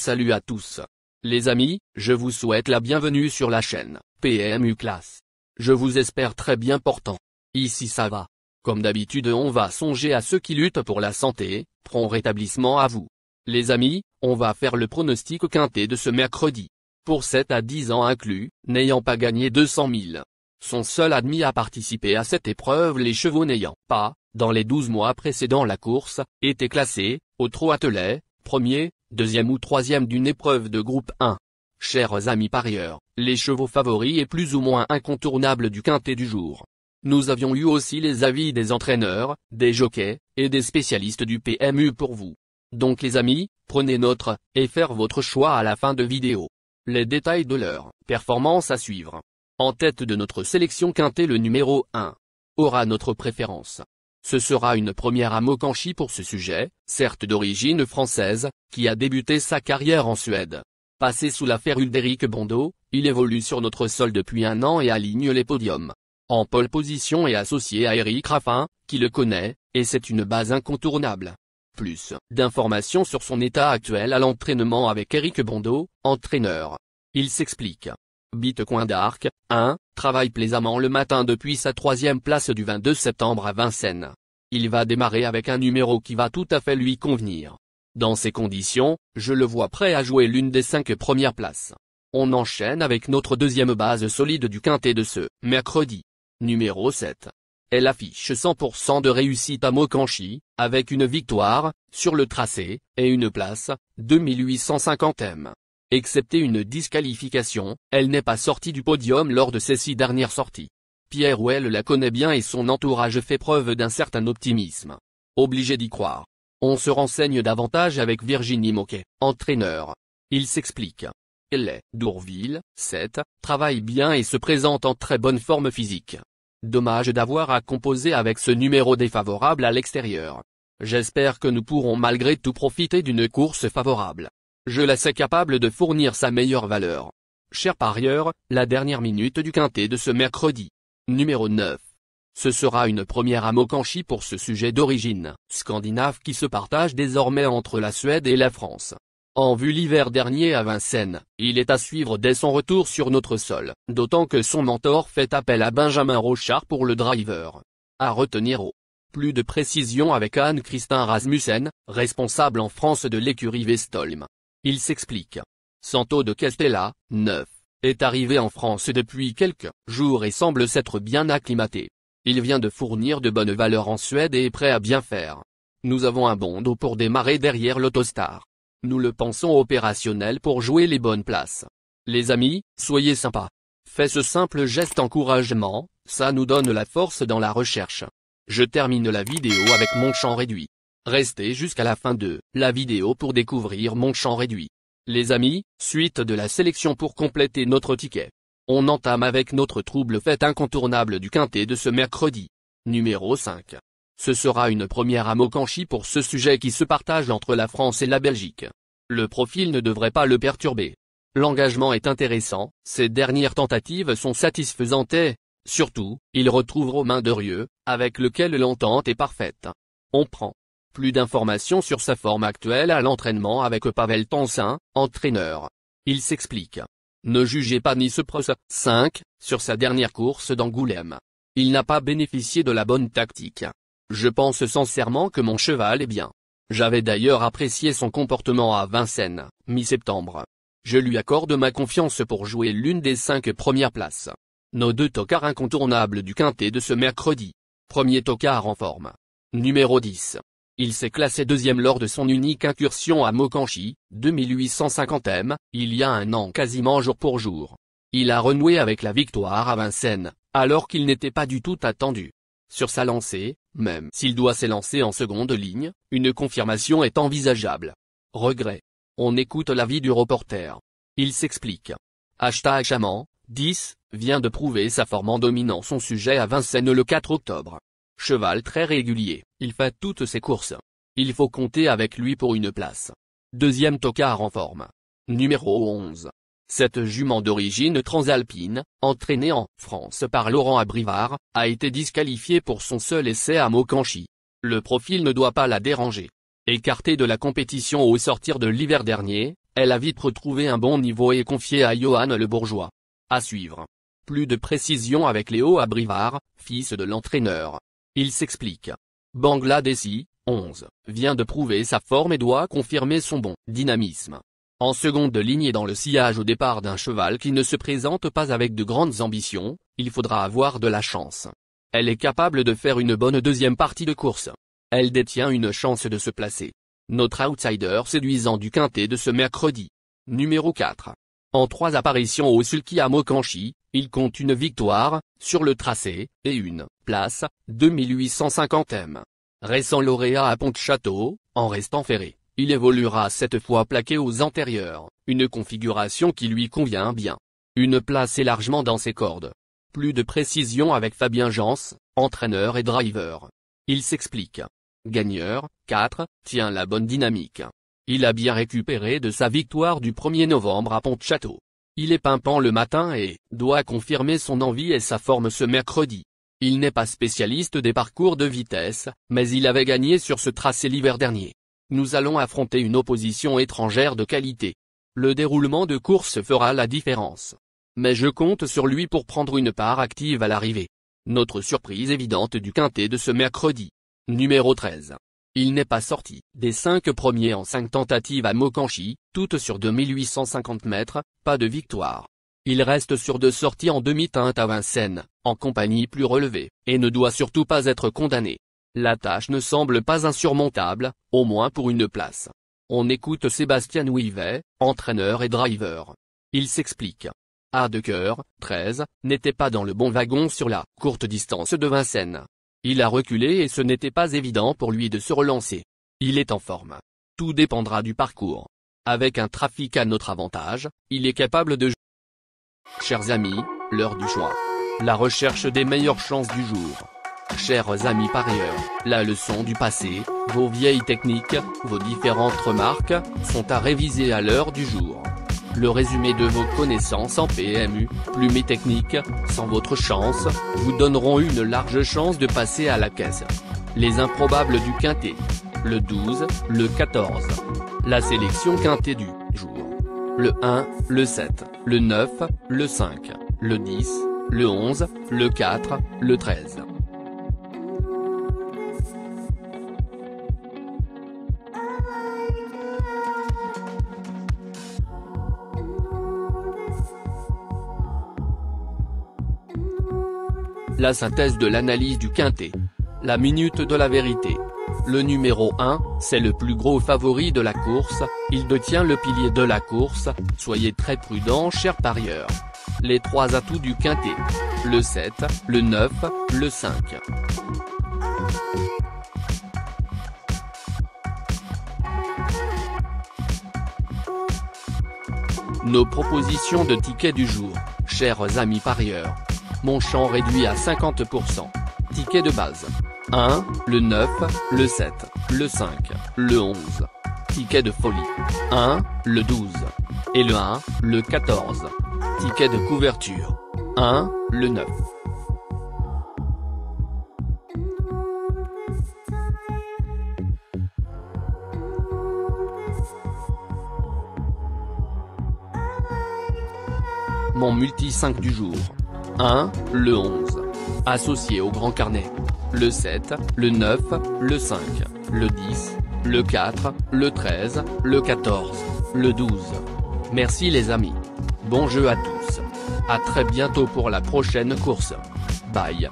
Salut à tous. Les amis, je vous souhaite la bienvenue sur la chaîne PMU Classe. Je vous espère très bien portant. Ici ça va. Comme d'habitude on va songer à ceux qui luttent pour la santé, prompt rétablissement à vous. Les amis, on va faire le pronostic quintet de ce mercredi. Pour 7 à 10 ans inclus, n'ayant pas gagné 200 000. Sont seuls admis à participer à cette épreuve les chevaux n'ayant pas, dans les 12 mois précédant la course, été classés, au trot attelé, premier, deuxième ou troisième d'une épreuve de groupe 1. Chers amis parieurs, les chevaux favoris et plus ou moins incontournables du quintet du jour. Nous avions eu aussi les avis des entraîneurs, des jockeys, et des spécialistes du PMU pour vous. Donc les amis, prenez note, et faire votre choix à la fin de vidéo. Les détails de leur performance à suivre. En tête de notre sélection quintet le numéro 1. Aura notre préférence. Ce sera une première à Mokanchi pour ce sujet, certes d'origine française, qui a débuté sa carrière en Suède. Passé sous la férule d'Éric Bondo, il évolue sur notre sol depuis un an et aligne les podiums. En pole position et associé à Éric Raffin, qui le connaît, et c'est une base incontournable. Plus d'informations sur son état actuel à l'entraînement avec Éric Bondo, entraîneur. Il s'explique. Bite Coin d'Arc, 1, travaille plaisamment le matin depuis sa 3e place du 22 septembre à Vincennes. Il va démarrer avec un numéro qui va tout à fait lui convenir. Dans ces conditions, je le vois prêt à jouer l'une des 5 premières places. On enchaîne avec notre deuxième base solide du quintet de ce mercredi. Numéro 7. Elle affiche 100% de réussite à Mokanchi, avec une victoire, sur le tracé, et une place, 2850m. Excepté une disqualification, elle n'est pas sortie du podium lors de ses 6 dernières sorties. Pierre Ouel la connaît bien et son entourage fait preuve d'un certain optimisme. Obligé d'y croire. On se renseigne davantage avec Virginie Moquet, entraîneur. Il s'explique. Elle est d'Ourville, 7, travaille bien et se présente en très bonne forme physique. Dommage d'avoir à composer avec ce numéro défavorable à l'extérieur. J'espère que nous pourrons malgré tout profiter d'une course favorable. Je la sais capable de fournir sa meilleure valeur. Chers parieurs, la dernière minute du quintet de ce mercredi. Numéro 9. Ce sera une première à Mokanchi pour ce sujet d'origine scandinave qui se partage désormais entre la Suède et la France. En vue l'hiver dernier à Vincennes, il est à suivre dès son retour sur notre sol, d'autant que son mentor fait appel à Benjamin Rochard pour le driver. À retenir au plus de précision avec Anne-Christin Rasmussen, responsable en France de l'écurie Vestholm. Il s'explique. Santo de Castella, 9, est arrivé en France depuis quelques jours et semble s'être bien acclimaté. Il vient de fournir de bonnes valeurs en Suède et est prêt à bien faire. Nous avons un bon dos pour démarrer derrière l'Autostar. Nous le pensons opérationnel pour jouer les bonnes places. Les amis, soyez sympas. Faites ce simple geste encouragement, ça nous donne la force dans la recherche. Je termine la vidéo avec mon champ réduit. Restez jusqu'à la fin de la vidéo pour découvrir mon champ réduit. Les amis, suite de la sélection pour compléter notre ticket. On entame avec notre trouble fête incontournable du quintet de ce mercredi. Numéro 5. Ce sera une première à Mokanchi pour ce sujet qui se partage entre la France et la Belgique. Le profil ne devrait pas le perturber. L'engagement est intéressant, ses dernières tentatives sont satisfaisantes et, surtout, il retrouve Romain Derieux, avec lequel l'entente est parfaite. On prend plus d'informations sur sa forme actuelle à l'entraînement avec Pavel Tansin, entraîneur. Il s'explique. Ne jugez pas ni ce pros 5, sur sa dernière course d'Angoulême. Il n'a pas bénéficié de la bonne tactique. Je pense sincèrement que mon cheval est bien. J'avais d'ailleurs apprécié son comportement à Vincennes, mi-septembre. Je lui accorde ma confiance pour jouer l'une des 5 premières places. Nos 2 tocards incontournables du quintet de ce mercredi. Premier tocard en forme. Numéro 10. Il s'est classé 2e lors de son unique incursion à Mokanchi, 2850m, il y a un an quasiment jour pour jour. Il a renoué avec la victoire à Vincennes, alors qu'il n'était pas du tout attendu. Sur sa lancée, même s'il doit s'élancer en seconde ligne, une confirmation est envisageable. Regret. On écoute l'avis du reporter. Il s'explique. #Chaman, 10, vient de prouver sa forme en dominant son sujet à Vincennes le 4 octobre. Cheval très régulier, il fait toutes ses courses. Il faut compter avec lui pour une place. Deuxième tocard en forme. Numéro 11. Cette jument d'origine transalpine, entraînée en France par Laurent Abrivard, a été disqualifiée pour son seul essai à Mokanchi. Le profil ne doit pas la déranger. Écartée de la compétition au sortir de l'hiver dernier, Elle a vite retrouvé un bon niveau et confié à Johan Le Bourgeois. À suivre. Plus de précision avec Léo Abrivard, fils de l'entraîneur. Il s'explique. Bangladeshi, 11, vient de prouver sa forme et doit confirmer son bon dynamisme. En seconde ligne et dans le sillage au départ d'un cheval qui ne se présente pas avec de grandes ambitions, il faudra avoir de la chance. Elle est capable de faire une bonne deuxième partie de course. Elle détient une chance de se placer. Notre outsider séduisant du quintet de ce mercredi. Numéro 4. En 3 apparitions au Sulky à Mokanchi, il compte une victoire, sur le tracé, et une place, 2850 m. Récent lauréat à Pont-Château, en restant ferré, il évoluera cette fois plaqué aux antérieurs, une configuration qui lui convient bien. Une place est largement dans ses cordes. Plus de précision avec Fabien Jans, entraîneur et driver. Il s'explique. Gagneur, 4, tient la bonne dynamique. Il a bien récupéré de sa victoire du 1er novembre à Pont-Château. Il est pimpant le matin et doit confirmer son envie et sa forme ce mercredi. Il n'est pas spécialiste des parcours de vitesse, mais il avait gagné sur ce tracé l'hiver dernier. Nous allons affronter une opposition étrangère de qualité. Le déroulement de course fera la différence. Mais je compte sur lui pour prendre une part active à l'arrivée. Notre surprise évidente du quintet de ce mercredi. Numéro 13. Il n'est pas sorti des 5 premiers en 5 tentatives à Mokanchi, toutes sur 2850 mètres, pas de victoire. Il reste sur 2 sorties en demi-teinte à Vincennes, en compagnie plus relevée, et ne doit surtout pas être condamné. La tâche ne semble pas insurmontable, au moins pour une place. On écoute Sébastien Ouivet, entraîneur et driver. Il s'explique. Hardecker, 13, n'était pas dans le bon wagon sur la courte distance de Vincennes. Il a reculé et ce n'était pas évident pour lui de se relancer. Il est en forme. Tout dépendra du parcours. Avec un trafic à notre avantage, il est capable de... Chers amis, l'heure du choix. La recherche des meilleures chances du jour. Chers amis parieurs, la leçon du passé, vos vieilles techniques, vos différentes remarques, sont à réviser à l'heure du jour. Le résumé de vos connaissances en PMU, plumes et techniques, sans votre chance, vous donneront une large chance de passer à la caisse. Les improbables du quintet. Le 12, le 14. La sélection quintet du jour. Le 1, le 7, le 9, le 5, le 10, le 11, le 4, le 13. La synthèse de l'analyse du quintet. La minute de la vérité. Le numéro 1, c'est le plus gros favori de la course, il détient le pilier de la course, soyez très prudents chers parieurs. Les 3 atouts du quintet. Le 7, le 9, le 5. Nos propositions de tickets du jour, chers amis parieurs. Mon champ réduit à 50%. Ticket de base. 1, le 9, le 7, le 5, le 11. Ticket de folie. 1, le 12. Et le 1, le 14. Ticket de couverture. 1, le 9. Mon multi 5 du jour. 1, le 11. Associé au grand carnet. Le 7, le 9, le 5, le 10, le 4, le 13, le 14, le 12. Merci les amis. Bon jeu à tous. À très bientôt pour la prochaine course. Bye.